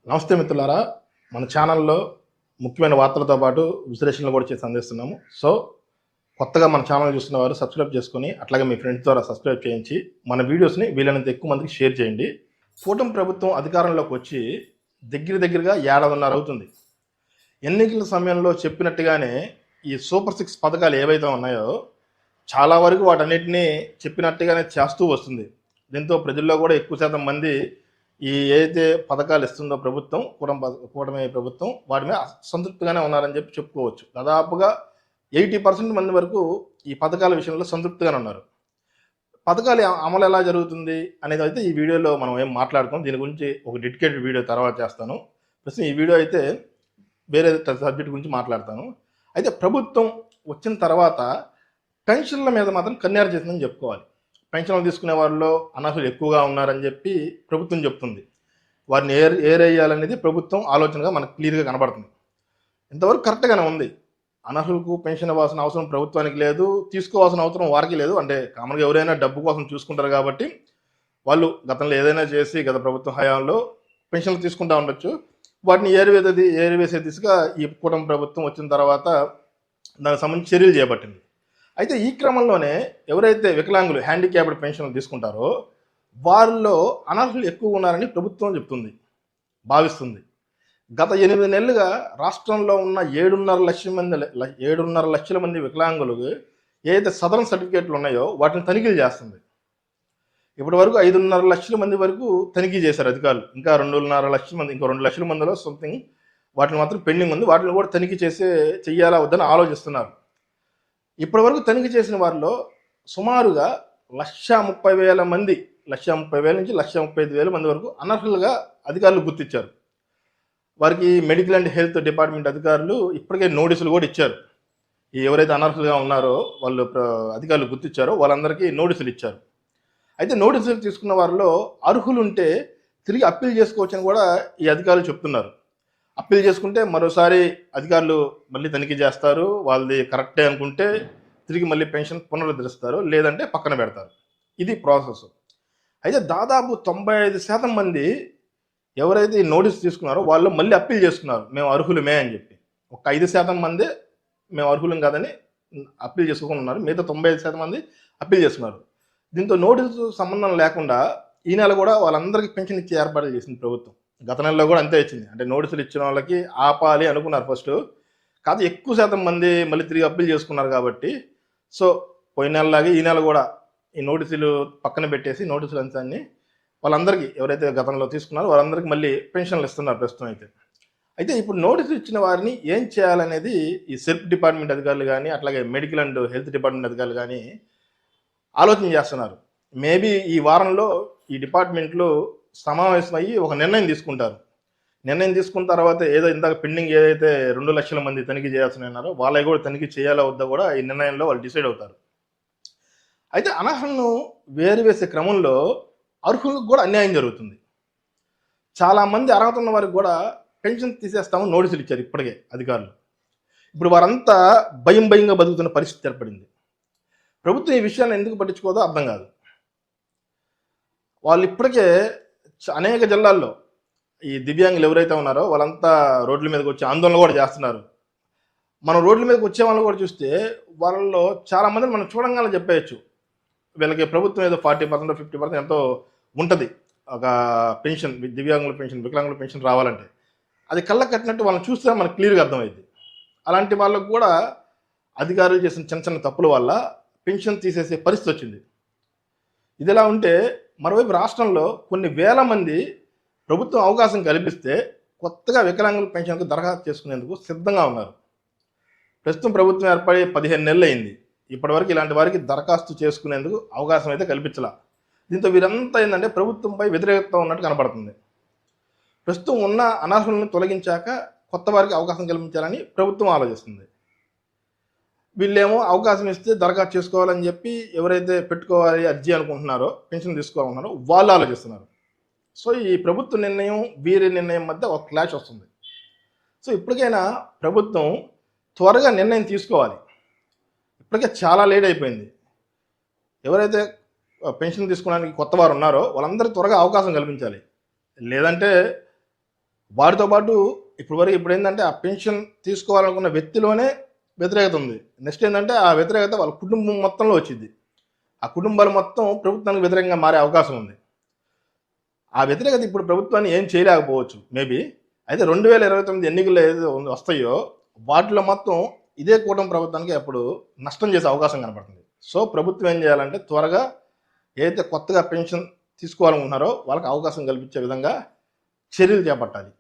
నమస్తే మిత్రులారా, మన ఛానల్లో ముఖ్యమైన వార్తలతో పాటు విశ్లేషణలు కూడా చేసి అందిస్తున్నాము. సో కొత్తగా మన ఛానల్ చూస్తున్న వారు సబ్స్క్రైబ్ చేసుకొని అట్లాగే మీ ఫ్రెండ్స్ ద్వారా సబ్స్క్రైబ్ చేయించి మన వీడియోస్ని వీలైనంత ఎక్కువ మందికి షేర్ చేయండి. కూటమి ప్రభుత్వం అధికారంలోకి వచ్చి దగ్గరగా ఏడాదిన్నర అవుతుంది. ఎన్నికల సమయంలో చెప్పినట్టుగానే ఈ సూపర్ 6 పథకాలు ఏవైతే ఉన్నాయో చాలా వరకు వాటన్నిటినీ చెప్పినట్టుగానే చేస్తూ వస్తుంది. దీంతో ప్రజల్లో కూడా ఎక్కువ శాతం మంది ఈ ఏదైతే పథకాలు ఇస్తుందో ప్రభుత్వం, కూటమి ప్రభుత్వం, వాటి మీద సంతృప్తిగానే ఉన్నారని చెప్పి చెప్పుకోవచ్చు. దాదాపుగా 80% మంది వరకు ఈ పథకాల విషయంలో సంతృప్తిగానే ఉన్నారు. పథకాలు అమలు ఎలా జరుగుతుంది అనేది అయితే ఈ వీడియోలో మనం ఏం మాట్లాడుతాం. దీని గురించి ఒక డెడికేటెడ్ వీడియో తర్వాత చేస్తాను. ప్రస్తుతం ఈ వీడియో అయితే వేరే సబ్జెక్ట్ గురించి మాట్లాడతాను. అయితే ప్రభుత్వం వచ్చిన తర్వాత పెన్షన్ల మీద మాత్రం కన్నేరు చేసిందని చెప్పుకోవాలి. పెన్షన్లు తీసుకునే వాళ్ళలో అనర్హులు ఎక్కువగా ఉన్నారని చెప్పి ప్రభుత్వం చెప్తుంది. వారిని ఏరేయాలనేది ప్రభుత్వం ఆలోచనగా మనకు క్లియర్గా కనబడుతుంది. ఇంతవరకు కరెక్ట్గానే ఉంది. అనర్హులకు పెన్షన్ ఇవ్వాల్సిన అవసరం ప్రభుత్వానికి లేదు, తీసుకోవాల్సిన అవసరం వారికి లేదు. అంటే కామన్గా ఎవరైనా డబ్బు కోసం చూసుకుంటారు కాబట్టి వాళ్ళు గతంలో ఏదైనా చేసి గత ప్రభుత్వ హయాంలో పెన్షన్లు తీసుకుంటూ ఉండొచ్చు. వాటిని ఏరివేసే దిశగా ఈ కూటమి ప్రభుత్వం వచ్చిన తర్వాత దానికి సంబంధించి చర్యలు చేపట్టింది. అయితే ఈ క్రమంలోనే ఎవరైతే వికలాంగులు హ్యాండిక్యాప్డ్ పెన్షన్లు తీసుకుంటారో వారిలో అనర్హులు ఎక్కువ ఉన్నారని ప్రభుత్వం భావిస్తుంది. గత 8 నెలలుగా రాష్ట్రంలో ఉన్న 7.5 లక్షల మంది వికలాంగులకు ఏదైతే సదరన్ సర్టిఫికేట్లు ఉన్నాయో వాటిని తనిఖీలు చేస్తుంది. ఇప్పటి వరకు 5.5 లక్షల మంది వరకు తనిఖీ చేశారు అధికారులు. ఇంకా 2.5 లక్షల మంది, ఇంకో 2 లక్షల మందిలో సంథింగ్ వాటిని మాత్రం పెండింగ్ ఉంది. వాటిని కూడా తనిఖీ చెయ్యాలా వద్దని ఆలోచిస్తున్నారు. ఇప్పటి వరకు తనిఖీ చేసిన వారిలో సుమారుగా 1,30,000 మంది, 1,30,000 నుంచి 1,35,000 మంది వరకు అనర్హులుగా అధికారులు గుర్తించారు. వారికి మెడికల్ అండ్ హెల్త్ డిపార్ట్మెంట్ అధికారులు ఇప్పటికే నోటీసులు కూడా ఇచ్చారు. ఎవరైతే అనర్హులుగా ఉన్నారో వాళ్ళు అధికారులు గుర్తించారో వాళ్ళందరికీ నోటీసులు ఇచ్చారు. అయితే నోటీసులు తీసుకున్న వారిలో అర్హులు ఉంటే తిరిగి అప్పీల్ చేసుకోవచ్చని కూడా ఈ అధికారులు చెప్తున్నారు. అప్పీల్ చేసుకుంటే మరోసారి అధికారులు మళ్ళీ తనిఖీ చేస్తారు. వాళ్ళది కరెక్టే అనుకుంటే తిరిగి మళ్ళీ పెన్షన్ పునరుద్ధరిస్తారు, లేదంటే పక్కన పెడతారు. ఇది ప్రాసెస్. అయితే దాదాపు 95% మంది ఎవరైతే ఈ నోటీస్ తీసుకున్నారో వాళ్ళు మళ్ళీ అప్పీల్ చేసుకున్నారు, మేము అర్హులమే అని చెప్పి. ఒక 5% మంది మేము అర్హులం కాదని అప్పీల్ చేసుకోకుండా ఉన్నారు. మిగతా 95% మంది అప్పీల్ చేసుకున్నారు. దీంతో నోటీసు సంబంధం లేకుండా ఈ నెల కూడా వాళ్ళందరికీ పెన్షన్ ఇచ్చే ఏర్పాట్లు చేసింది ప్రభుత్వం. గత నెలలో కూడా అంతే ఇచ్చింది. అంటే నోటీసులు ఇచ్చిన వాళ్ళకి ఆపాలి అనుకున్నారు ఫస్ట్, కాదు ఎక్కువ శాతం మంది మళ్ళీ తిరిగి అప్పీల్ చేసుకున్నారు కాబట్టి సో పోయిన నెలలాగే ఈ నెల కూడా ఈ నోటీసులు పక్కన పెట్టేసి నోటీసులు అంశాన్ని వాళ్ళందరికీ ఎవరైతే గతంలో తీసుకున్నారో వాళ్ళందరికీ మళ్ళీ పెన్షన్లు ఇస్తున్నారు ప్రస్తుతం అయితే ఇప్పుడు నోటీసులు ఇచ్చిన వారిని ఏం చేయాలనేది ఈ సెల్ఫ్ డిపార్ట్మెంట్ అధికారులు కానీ అట్లాగే మెడికల్ అండ్ హెల్త్ డిపార్ట్మెంట్ అధికారులు కానీ ఆలోచన చేస్తున్నారు. మేబీ ఈ వారంలో ఈ డిపార్ట్మెంట్లు సమావేశమయ్యి ఒక నిర్ణయం తీసుకుంటారు. నిర్ణయం తీసుకున్న తర్వాత ఏదో ఇందాక పెండింగ్ ఏదైతే 2 లక్షల మంది తనిఖీ చేయాల్సి ఉన్నారో వాళ్ళకి కూడా తనిఖీ చేయాలా వద్దా కూడా ఈ నిర్ణయంలో వాళ్ళు డిసైడ్ అవుతారు. అయితే అనర్హులను వేరువేసే క్రమంలో అర్హులకు కూడా అన్యాయం జరుగుతుంది. చాలామంది అర్హత ఉన్న వారికి కూడా పెన్షన్ తీసేస్తామని నోటీసులు ఇచ్చారు ఇప్పటికే అధికారులు. ఇప్పుడు వారంతా భయంగా బతుకుతున్న పరిస్థితి ఏర్పడింది. ప్రభుత్వం ఈ విషయాన్ని ఎందుకు పట్టించుకోదో అర్థం కాదు. వాళ్ళు ఇప్పటికే అనేక జిల్లాల్లో ఈ దివ్యాంగులు ఎవరైతే ఉన్నారో వాళ్ళంతా రోడ్ల మీదకి వచ్చి ఆందోళన కూడా చేస్తున్నారు. మనం రోడ్ల మీదకి వచ్చే వాళ్ళని కూడా చూస్తే వాళ్ళలో చాలామందిని మనం చూడంగానే చెప్పేయచ్చు, వీళ్ళకి ప్రభుత్వం ఏదో 40% 50% ఎంతో ఉంటుంది ఒక పెన్షన్, దివ్యాంగుల పెన్షన్, వికలాంగుల పెన్షన్ రావాలంటే. అది కళ్ళ కట్టినట్టు వాళ్ళని చూస్తే మనకు క్లియర్గా అర్థమైంది. అలాంటి వాళ్ళకు కూడా అధికారులు చేసిన చిన్న తప్పుల వల్ల పెన్షన్ తీసేసే పరిస్థితి వచ్చింది. ఇది ఎలా ఉంటే మరోవైపు రాష్ట్రంలో కొన్ని వేల మంది ప్రభుత్వం అవకాశం కల్పిస్తే కొత్తగా వికలాంగుల పెన్షన్కు దరఖాస్తు చేసుకునేందుకు సిద్ధంగా ఉన్నారు. ప్రస్తుతం ప్రభుత్వం ఏర్పడి 15 నెలలు అయింది. ఇప్పటివరకు ఇలాంటి వారికి దరఖాస్తు చేసుకునేందుకు అవకాశం అయితే కల్పించాల. దీంతో వీరంతా ఏంటంటే ప్రభుత్వంపై వ్యతిరేకత ఉన్నట్టు కనపడుతుంది. ప్రస్తుతం ఉన్న అనర్హులను తొలగించాక కొత్త వారికి అవకాశం కల్పించాలని ప్రభుత్వం ఆలోచిస్తుంది. వీళ్ళేమో అవకాశం ఇస్తే దరఖాస్తు చేసుకోవాలని చెప్పి ఎవరైతే పెట్టుకోవాలి అర్జీ అనుకుంటున్నారో, పెన్షన్ తీసుకోవాలన్నారో వాళ్ళు ఆలోచిస్తున్నారు. సో ఈ ప్రభుత్వ నిర్ణయం వీరి నిర్ణయం మధ్య ఒక క్లాష్ వస్తుంది. సో ఇప్పటికైనా ప్రభుత్వం త్వరగా నిర్ణయం తీసుకోవాలి. ఇప్పటికే చాలా లేట్ అయిపోయింది. ఎవరైతే పెన్షన్ తీసుకోవడానికి కొత్త వారు ఉన్నారో వాళ్ళందరికీ త్వరగా అవకాశం కల్పించాలి. లేదంటే వాటితో పాటు ఇప్పుడు ఏంటంటే ఆ పెన్షన్ తీసుకోవాలనుకున్న వ్యక్తిలోనే వ్యతిరేకత ఉంది. నెక్స్ట్ ఏంటంటే ఆ వ్యతిరేకత వాళ్ళ కుటుంబం మొత్తంలో వచ్చింది. ఆ కుటుంబాలు మొత్తం ప్రభుత్వానికి వ్యతిరేకంగా మారే అవకాశం ఉంది. ఆ వ్యతిరేకత ఇప్పుడు ప్రభుత్వాన్ని ఏం చేయలేకపోవచ్చు మేబీ. అయితే 2029 ఎన్నికలు ఏదో వస్తాయో వాటిలో మొత్తం ఇదే కూటమి ప్రభుత్వానికి అప్పుడు నష్టం చేసే అవకాశం కనపడుతుంది. సో ప్రభుత్వం ఏం చేయాలంటే త్వరగా ఏదైతే కొత్తగా పెన్షన్ తీసుకోవాలనుకుంటున్నారో వాళ్ళకి అవకాశం కల్పించే విధంగా చర్యలు చేపట్టాలి.